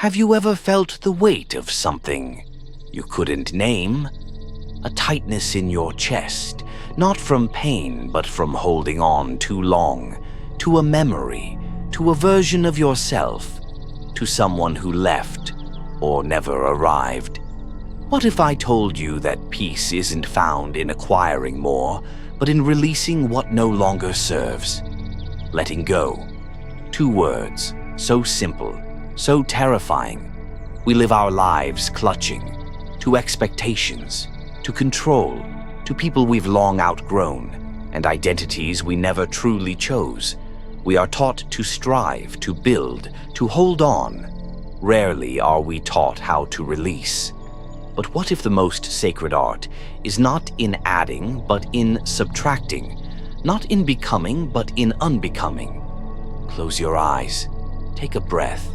Have you ever felt the weight of something you couldn't name? A tightness in your chest, not from pain, but from holding on too long, to a memory, to a version of yourself, to someone who left or never arrived. What if I told you that peace isn't found in acquiring more, but in releasing what no longer serves? Letting go. 2 words, so simple, so terrifying. We live our lives clutching to expectations, to control, to people we've long outgrown, and identities we never truly chose. We are taught to strive, to build, to hold on. Rarely are we taught how to release. But what if the most sacred art is not in adding, but in subtracting, not in becoming, but in unbecoming? Close your eyes, take a breath.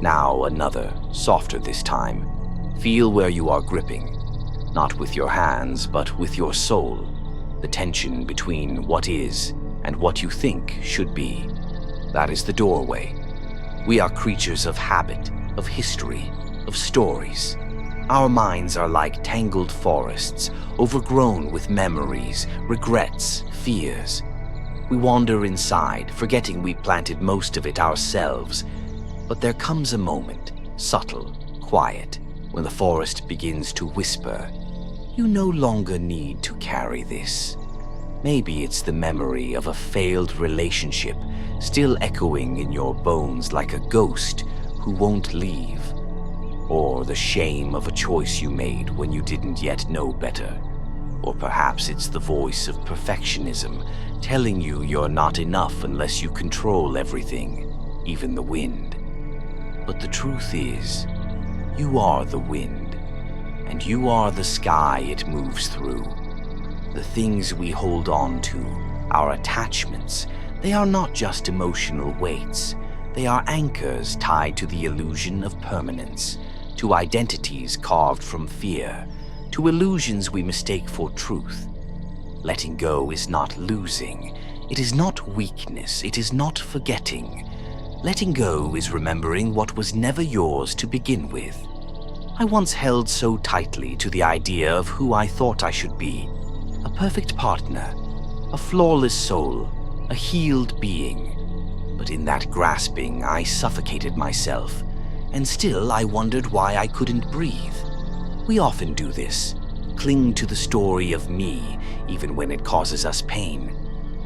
Now another, softer this time. Feel where you are gripping, not with your hands, but with your soul, the tension between what is and what you think should be. That is the doorway. We are creatures of habit, of history, of stories. Our minds are like tangled forests, overgrown with memories, regrets, fears. We wander inside, forgetting we planted most of it ourselves. But there comes a moment, subtle, quiet, when the forest begins to whisper, "You no longer need to carry this." Maybe it's the memory of a failed relationship, still echoing in your bones like a ghost who won't leave. Or the shame of a choice you made when you didn't yet know better. Or perhaps it's the voice of perfectionism, telling you you're not enough unless you control everything, even the wind. But the truth is, you are the wind, and you are the sky it moves through. The things we hold on to, our attachments, they are not just emotional weights. They are anchors tied to the illusion of permanence, to identities carved from fear, to illusions we mistake for truth. Letting go is not losing. It is not weakness. It is not forgetting. Letting go is remembering what was never yours to begin with. I once held so tightly to the idea of who I thought I should be. A perfect partner, a flawless soul, a healed being. But in that grasping, I suffocated myself, and still I wondered why I couldn't breathe. We often do this, cling to the story of me, even when it causes us pain.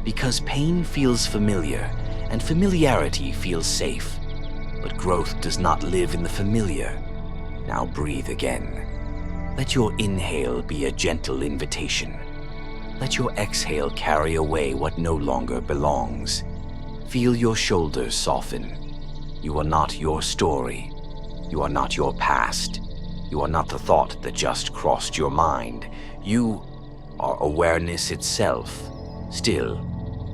Because pain feels familiar, and familiarity feels safe. But growth does not live in the familiar. Now breathe again. Let your inhale be a gentle invitation. Let your exhale carry away what no longer belongs. Feel your shoulders soften. You are not your story. You are not your past. You are not the thought that just crossed your mind. You are awareness itself, still,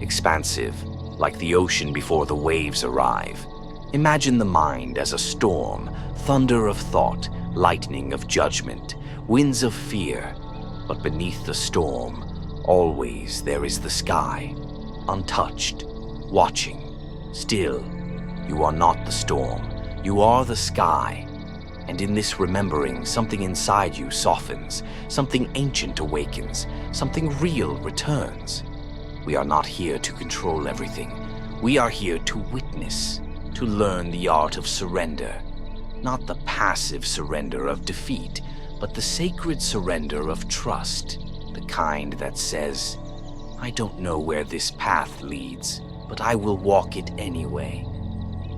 expansive, like the ocean before the waves arrive. Imagine the mind as a storm, thunder of thought, lightning of judgment, winds of fear. But beneath the storm, always there is the sky, untouched, watching, still. You are not the storm. You are the sky. And in this remembering, something inside you softens, something ancient awakens, something real returns. We are not here to control everything. We are here to witness, to learn the art of surrender. Not the passive surrender of defeat, but the sacred surrender of trust, the kind that says, "I don't know where this path leads, but I will walk it anyway.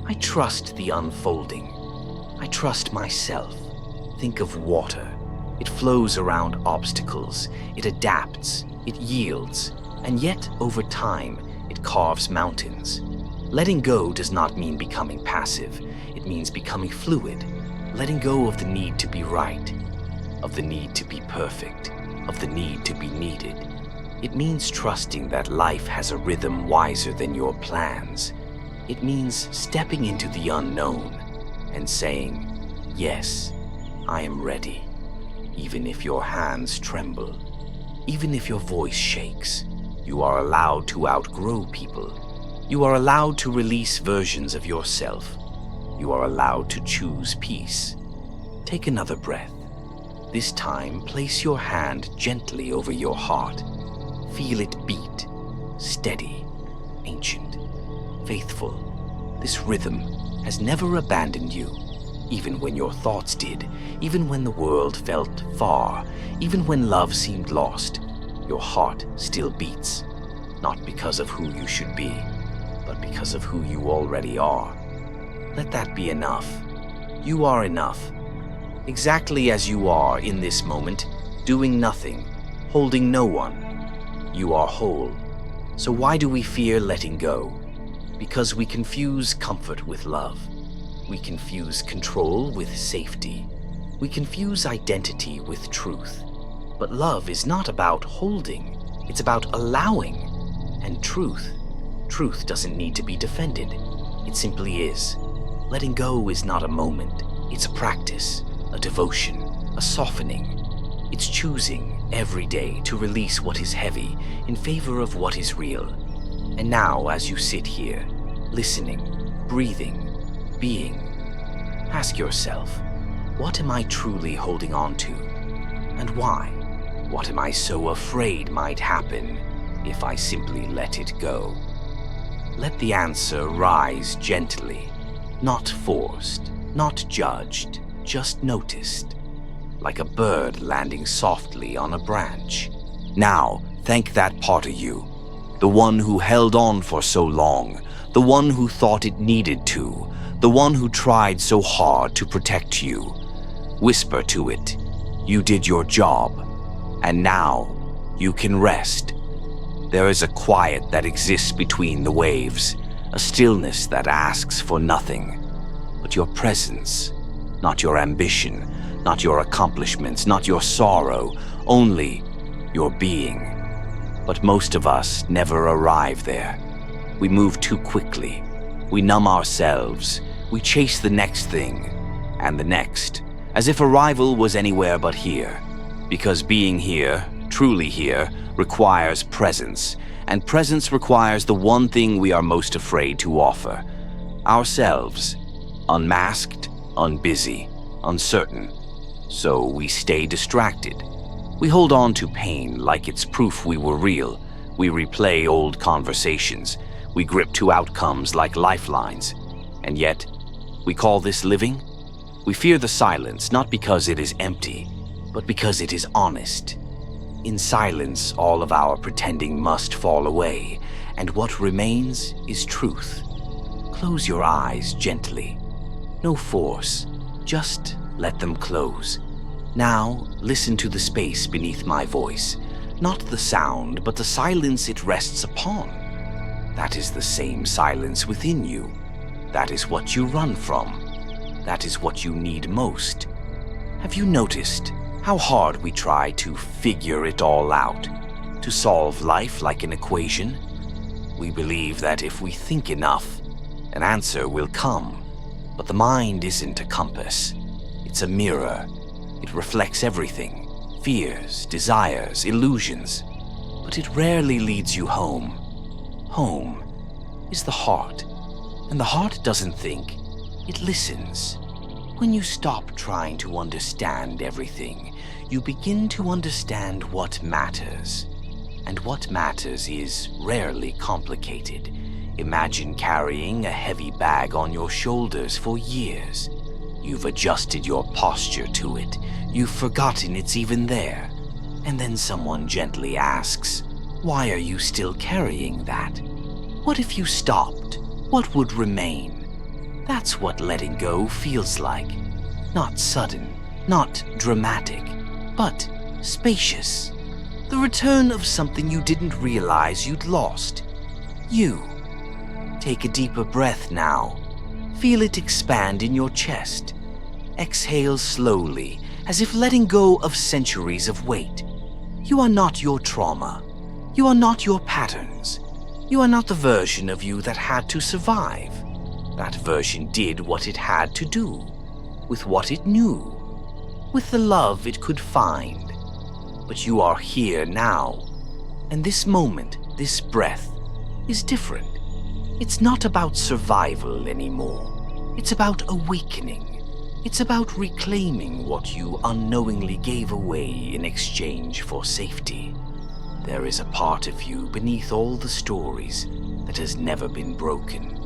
I trust the unfolding. I trust myself." Think of water. It flows around obstacles. It adapts. It yields. And yet, over time, it carves mountains. Letting go does not mean becoming passive. It means becoming fluid. Letting go of the need to be right, of the need to be perfect, of the need to be needed. It means trusting that life has a rhythm wiser than your plans. It means stepping into the unknown and saying, "Yes, I am ready," even if your hands tremble, even if your voice shakes. You are allowed to outgrow people. You are allowed to release versions of yourself. You are allowed to choose peace. Take another breath. This time, place your hand gently over your heart. Feel it beat, steady, ancient, faithful. This rhythm has never abandoned you, even when your thoughts did, even when the world felt far, even when love seemed lost. Your heart still beats, not because of who you should be, but because of who you already are. Let that be enough. You are enough. Exactly as you are in this moment, doing nothing, holding no one. You are whole. So why do we fear letting go? Because we confuse comfort with love. We confuse control with safety. We confuse identity with truth. But love is not about holding. It's about allowing. And truth doesn't need to be defended. It simply is. Letting go is not a moment. It's a practice, a devotion, a softening. It's choosing every day to release what is heavy in favor of what is real. And now, as you sit here, listening, breathing, being, ask yourself, what am I truly holding on to? And why? What am I so afraid might happen if I simply let it go? Let the answer rise gently, not forced, not judged, just noticed, like a bird landing softly on a branch. Now, thank that part of you, the one who held on for so long, the one who thought it needed to, the one who tried so hard to protect you. Whisper to it, you did your job, and now you can rest. There is a quiet that exists between the waves, a stillness that asks for nothing but your presence, not your ambition, not your accomplishments, not your sorrow, only your being. But most of us never arrive there. We move too quickly. We numb ourselves. We chase the next thing, and the next, as if arrival was anywhere but here. Because being here, truly here, requires presence, and presence requires the one thing we are most afraid to offer: ourselves, unmasked, unbusy, uncertain. So we stay distracted. We hold on to pain like it's proof we were real. We replay old conversations. We grip to outcomes like lifelines. And yet, we call this living? We fear the silence, not because it is empty, but because it is honest. In silence, all of our pretending must fall away, and what remains is truth. Close your eyes gently. No force, just let them close. Now, listen to the space beneath my voice. Not the sound, but the silence it rests upon. That is the same silence within you. That is what you run from. That is what you need most. Have you noticed how hard we try to figure it all out, to solve life like an equation? We believe that if we think enough, an answer will come. But the mind isn't a compass. It's a mirror. It reflects everything: fears, desires, illusions. But it rarely leads you home. Home is the heart. And the heart doesn't think, it listens. When you stop trying to understand everything, you begin to understand what matters. And what matters is rarely complicated. Imagine carrying a heavy bag on your shoulders for years. You've adjusted your posture to it. You've forgotten it's even there. And then someone gently asks, why are you still carrying that? What if you stopped? What would remain? That's what letting go feels like. Not sudden, not dramatic, but spacious. The return of something you didn't realize you'd lost. You. Take a deeper breath now. Feel it expand in your chest. Exhale slowly, as if letting go of centuries of weight. You are not your trauma. You are not your patterns. You are not the version of you that had to survive. That version did what it had to do, with what it knew, with the love it could find. But you are here now, and this moment, this breath, is different. It's not about survival anymore. It's about awakening. It's about reclaiming what you unknowingly gave away in exchange for safety. There is a part of you beneath all the stories that has never been broken.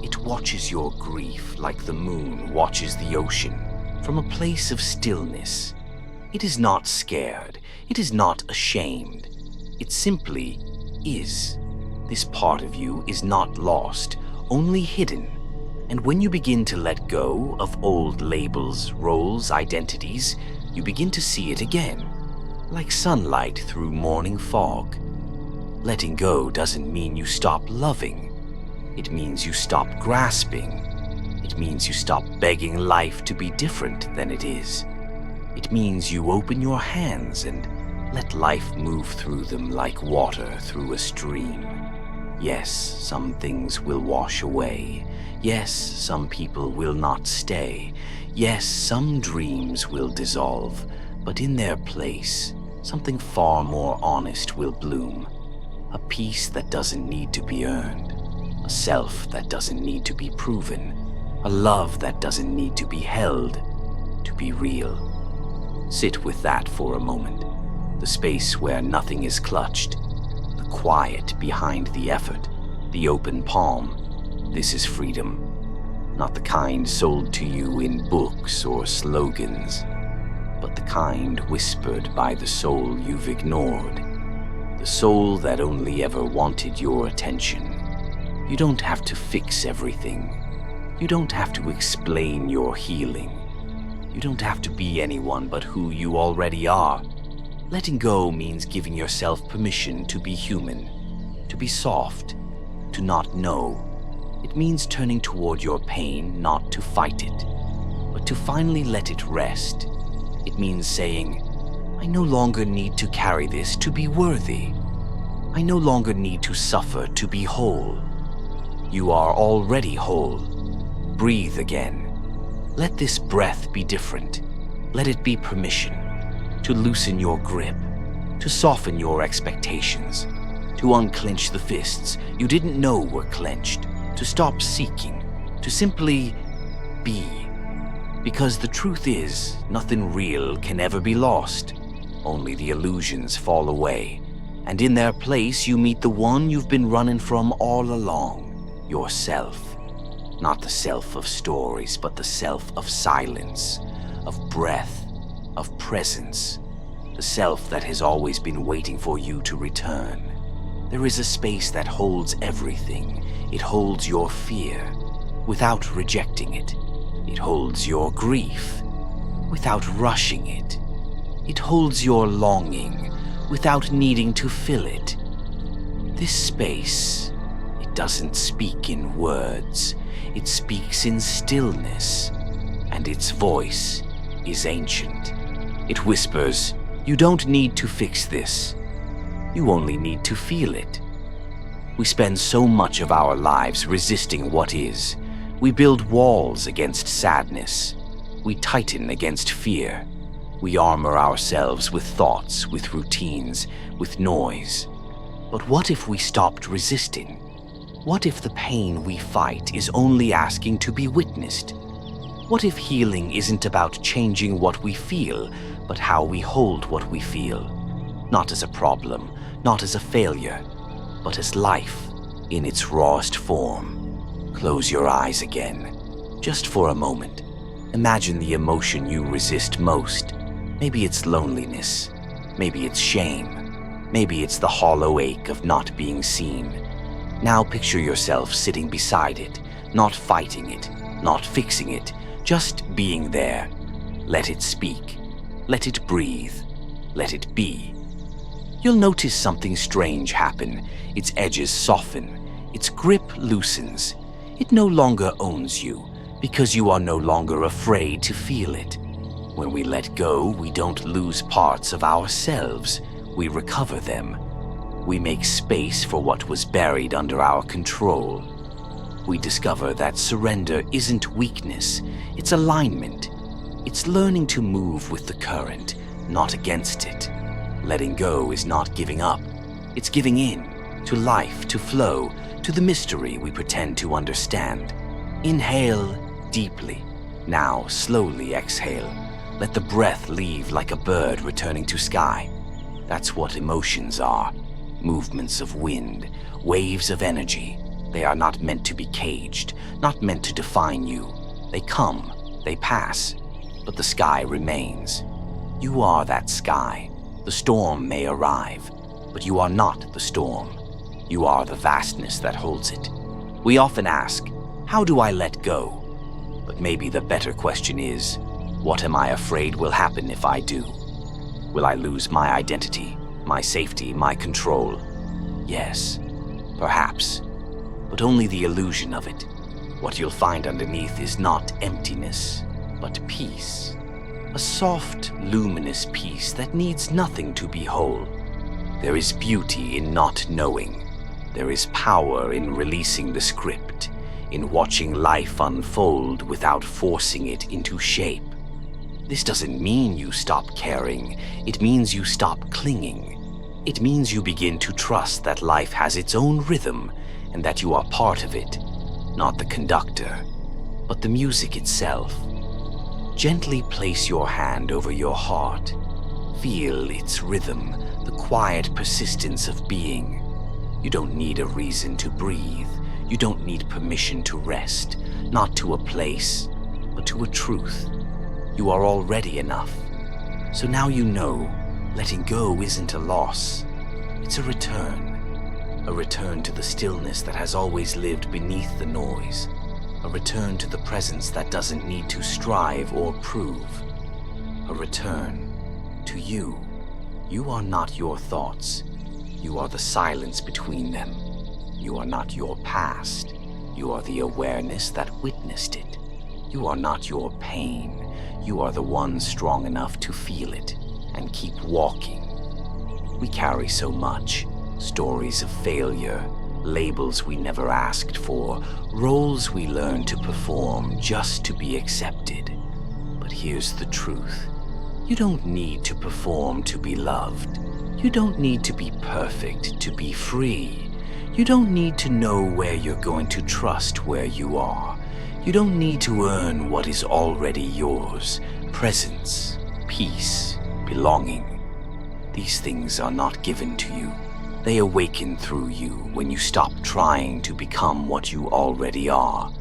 It watches your grief like the moon watches the ocean, from a place of stillness. It is not scared. It is not ashamed. It simply is. This part of you is not lost, only hidden. And when you begin to let go of old labels, roles, identities, you begin to see it again, like sunlight through morning fog. Letting go doesn't mean you stop loving. It means you stop grasping. It means you stop begging life to be different than it is. It means you open your hands and let life move through them like water through a stream. Yes, some things will wash away. Yes, some people will not stay. Yes, some dreams will dissolve. But in their place, something far more honest will bloom. A peace that doesn't need to be earned. A self that doesn't need to be proven. A love that doesn't need to be held to be real. Sit with that for a moment. The space where nothing is clutched. The quiet behind the effort. The open palm. This is freedom. Not the kind sold to you in books or slogans, but the kind whispered by the soul you've ignored. The soul that only ever wanted your attention. You don't have to fix everything. You don't have to explain your healing. You don't have to be anyone but who you already are. Letting go means giving yourself permission to be human, to be soft, to not know. It means turning toward your pain not to fight it, but to finally let it rest. It means saying, I no longer need to carry this to be worthy. I no longer need to suffer to be whole. You are already whole. Breathe again. Let this breath be different. Let it be permission to loosen your grip, to soften your expectations, to unclench the fists you didn't know were clenched, to stop seeking, to simply be. Because the truth is, nothing real can ever be lost. Only the illusions fall away, and in their place you meet the one you've been running from all along, yourself. Not the self of stories, but the self of silence, of breath, of presence, the self that has always been waiting for you to return. There is a space that holds everything. It holds your fear without rejecting it. It holds your grief without rushing it. It holds your longing without needing to fill it. This space, it doesn't speak in words. It speaks in stillness, and its voice is ancient. It whispers, you don't need to fix this. You only need to feel it. We spend so much of our lives resisting what is. We build walls against sadness. We tighten against fear. We armor ourselves with thoughts, with routines, with noise. But what if we stopped resisting? What if the pain we fight is only asking to be witnessed? What if healing isn't about changing what we feel, but how we hold what we feel? Not as a problem, not as a failure, but as life in its rawest form. Close your eyes again, just for a moment. Imagine the emotion you resist most. Maybe it's loneliness, maybe it's shame, maybe it's the hollow ache of not being seen. Now picture yourself sitting beside it, not fighting it, not fixing it, just being there. Let it speak, let it breathe, let it be. You'll notice something strange happen. Its edges soften, its grip loosens. It no longer owns you, because you are no longer afraid to feel it. When we let go, we don't lose parts of ourselves, we recover them. We make space for what was buried under our control. We discover that surrender isn't weakness, it's alignment. It's learning to move with the current, not against it. Letting go is not giving up, it's giving in, to life, to flow, to the mystery we pretend to understand. Inhale, deeply. Now, slowly exhale. Let the breath leave like a bird returning to sky. That's what emotions are. Movements of wind, waves of energy. They are not meant to be caged, not meant to define you. They come, they pass, but the sky remains. You are that sky. The storm may arrive, but you are not the storm. You are the vastness that holds it. We often ask, how do I let go? But maybe the better question is, what am I afraid will happen if I do? Will I lose my identity, my safety, my control? Yes, perhaps, but only the illusion of it. What you'll find underneath is not emptiness, but peace. A soft, luminous peace that needs nothing to be whole. There is beauty in not knowing. There is power in releasing the script, in watching life unfold without forcing it into shape. This doesn't mean you stop caring. It means you stop clinging. It means you begin to trust that life has its own rhythm and that you are part of it, not the conductor, but the music itself. Gently place your hand over your heart. Feel its rhythm, the quiet persistence of being. You don't need a reason to breathe. You don't need permission to rest, not to a place, but to a truth. You are already enough. So now you know, letting go isn't a loss. It's a return to the stillness that has always lived beneath the noise, a return to the presence that doesn't need to strive or prove, a return to you. You are not your thoughts. You are the silence between them. You are not your past. You are the awareness that witnessed it. You are not your pain. You are the one strong enough to feel it and keep walking. We carry so much. Stories of failure, labels we never asked for, roles we learned to perform just to be accepted. But here's the truth. You don't need to perform to be loved. You don't need to be perfect to be free. You don't need to know where you're going to trust where you are. You don't need to earn what is already yours. Presence, peace, belonging. These things are not given to you. They awaken through you when you stop trying to become what you already are.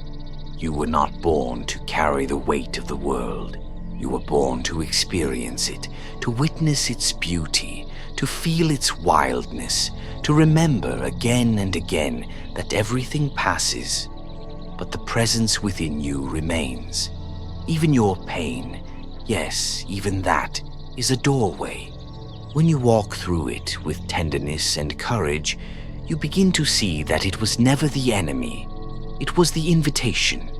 You were not born to carry the weight of the world. You were born to experience it, to witness its beauty, to feel its wildness, to remember again and again that everything passes, but the presence within you remains. Even your pain, yes, even that, is a doorway. When you walk through it with tenderness and courage, you begin to see that it was never the enemy. It was the invitation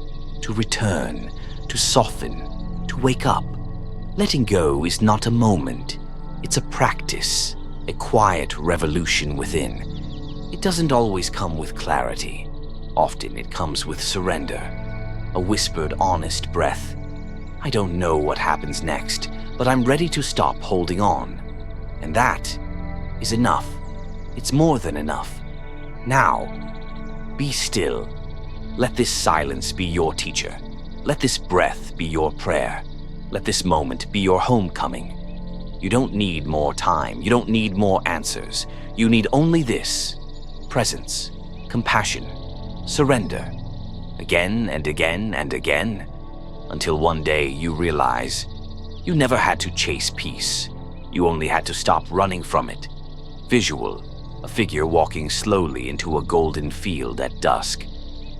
to return, to soften, to wake up. Letting go is not a moment. It's a practice, a quiet revolution within. It doesn't always come with clarity. Often it comes with surrender, a whispered, honest breath. I don't know what happens next, but I'm ready to stop holding on. And that is enough. It's more than enough. Now, be still. Let this silence be your teacher. Let this breath be your prayer. Let this moment be your homecoming. You don't need more time. You don't need more answers. You need only this: presence, compassion, surrender. Again and again and again, until one day you realize you never had to chase peace. You only had to stop running from it. Visual, a figure walking slowly into a golden field at dusk.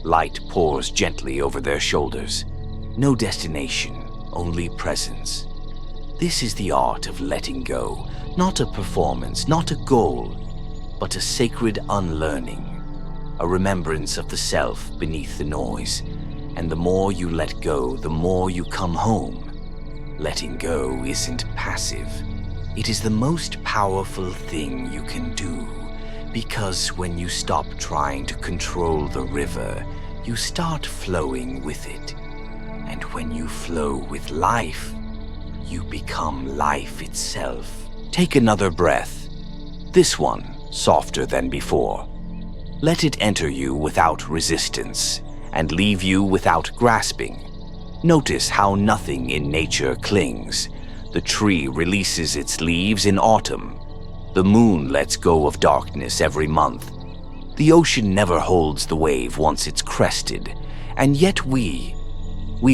Light pours gently over their shoulders. No destination, only presence. This is the art of letting go, not a performance, not a goal, but a sacred unlearning, a remembrance of the self beneath the noise. And the more you let go, the more you come home. Letting go isn't passive. It is the most powerful thing you can do, because when you stop trying to control the river, you start flowing with it. And when you flow with life, you become life itself. Take another breath, this one softer than before. Let it enter you without resistance and leave you without grasping. Notice how nothing in nature clings. The tree releases its leaves in autumn. The moon lets go of darkness every month. The ocean never holds the wave once it's crested, and yet we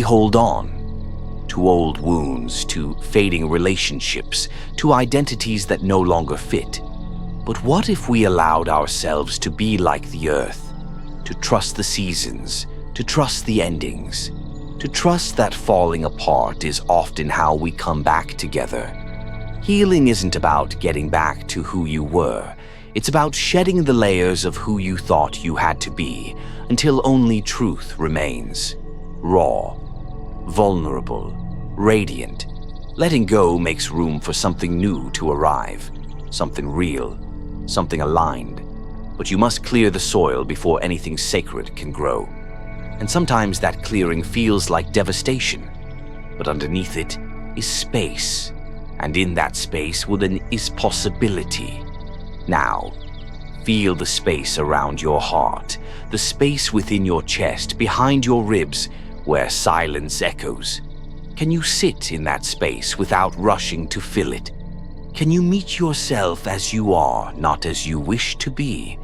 hold on to old wounds, to fading relationships, to identities that no longer fit. But what if we allowed ourselves to be like the earth, to trust the seasons, to trust the endings, to trust that falling apart is often how we come back together? Healing isn't about getting back to who you were. It's about shedding the layers of who you thought you had to be until only truth remains. Raw, vulnerable, radiant. Letting go makes room for something new to arrive, something real, something aligned. But you must clear the soil before anything sacred can grow. And sometimes that clearing feels like devastation, but underneath it is space. And in that space, is possibility. Now, feel the space around your heart, the space within your chest, behind your ribs, where silence echoes. Can you sit in that space without rushing to fill it? Can you meet yourself as you are, not as you wish to be?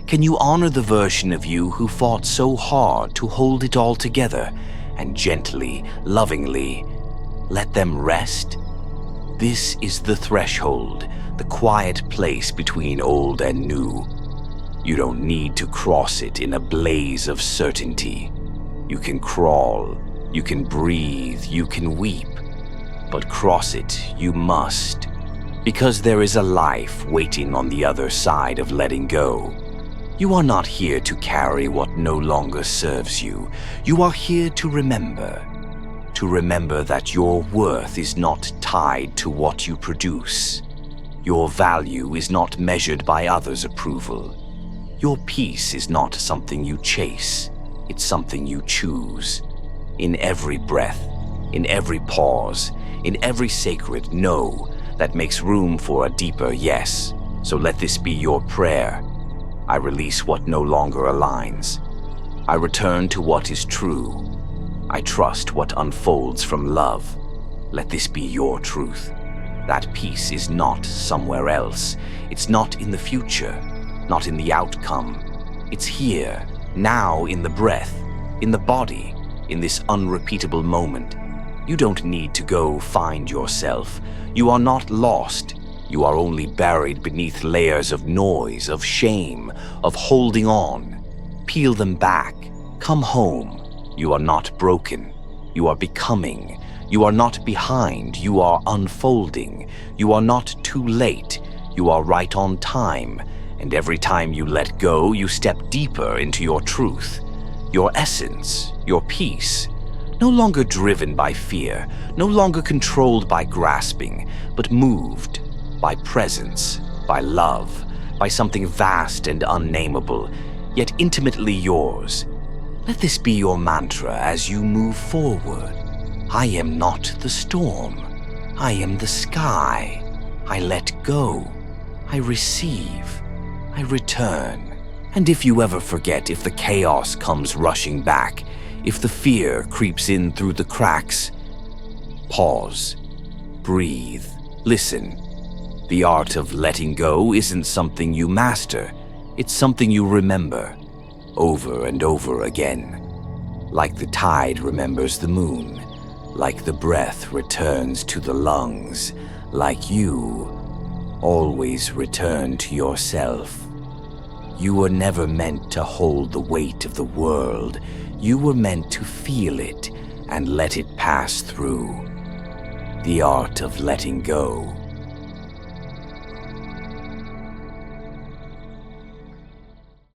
Can you honor the version of you who fought so hard to hold it all together and gently, lovingly let them rest? This is the threshold, the quiet place between old and new. You don't need to cross it in a blaze of certainty. You can crawl, you can breathe, you can weep, but cross it you must, because there is a life waiting on the other side of letting go. You are not here to carry what no longer serves you. You are here to remember that your worth is not tied to what you produce. Your value is not measured by others' approval. Your peace is not something you chase. It's something you choose. In every breath, in every pause, in every sacred no that makes room for a deeper yes. So let this be your prayer. I release what no longer aligns. I return to what is true. I trust what unfolds from love. Let this be your truth. That peace is not somewhere else. It's not in the future, not in the outcome. It's here, now, in the breath, in the body, in this unrepeatable moment. You don't need to go find yourself. You are not lost. You are only buried beneath layers of noise, of shame, of holding on. Peel them back. Come home. You are not broken. You are becoming. You are not behind. You are unfolding. You are not too late. You are right on time. And every time you let go, you step deeper into your truth, your essence, your peace. No longer driven by fear, no longer controlled by grasping, but moved by presence, by love, by something vast and unnameable, yet intimately yours. Let this be your mantra as you move forward. I am not the storm. I am the sky. I let go. I receive. I return. And if you ever forget, if the chaos comes rushing back, if the fear creeps in through the cracks, pause, breathe, listen. The art of letting go isn't something you master. It's something you remember, over and over again. Like the tide remembers the moon, like the breath returns to the lungs, like you always return to yourself. You were never meant to hold the weight of the world. You were meant to feel it and let it pass through. The art of letting go.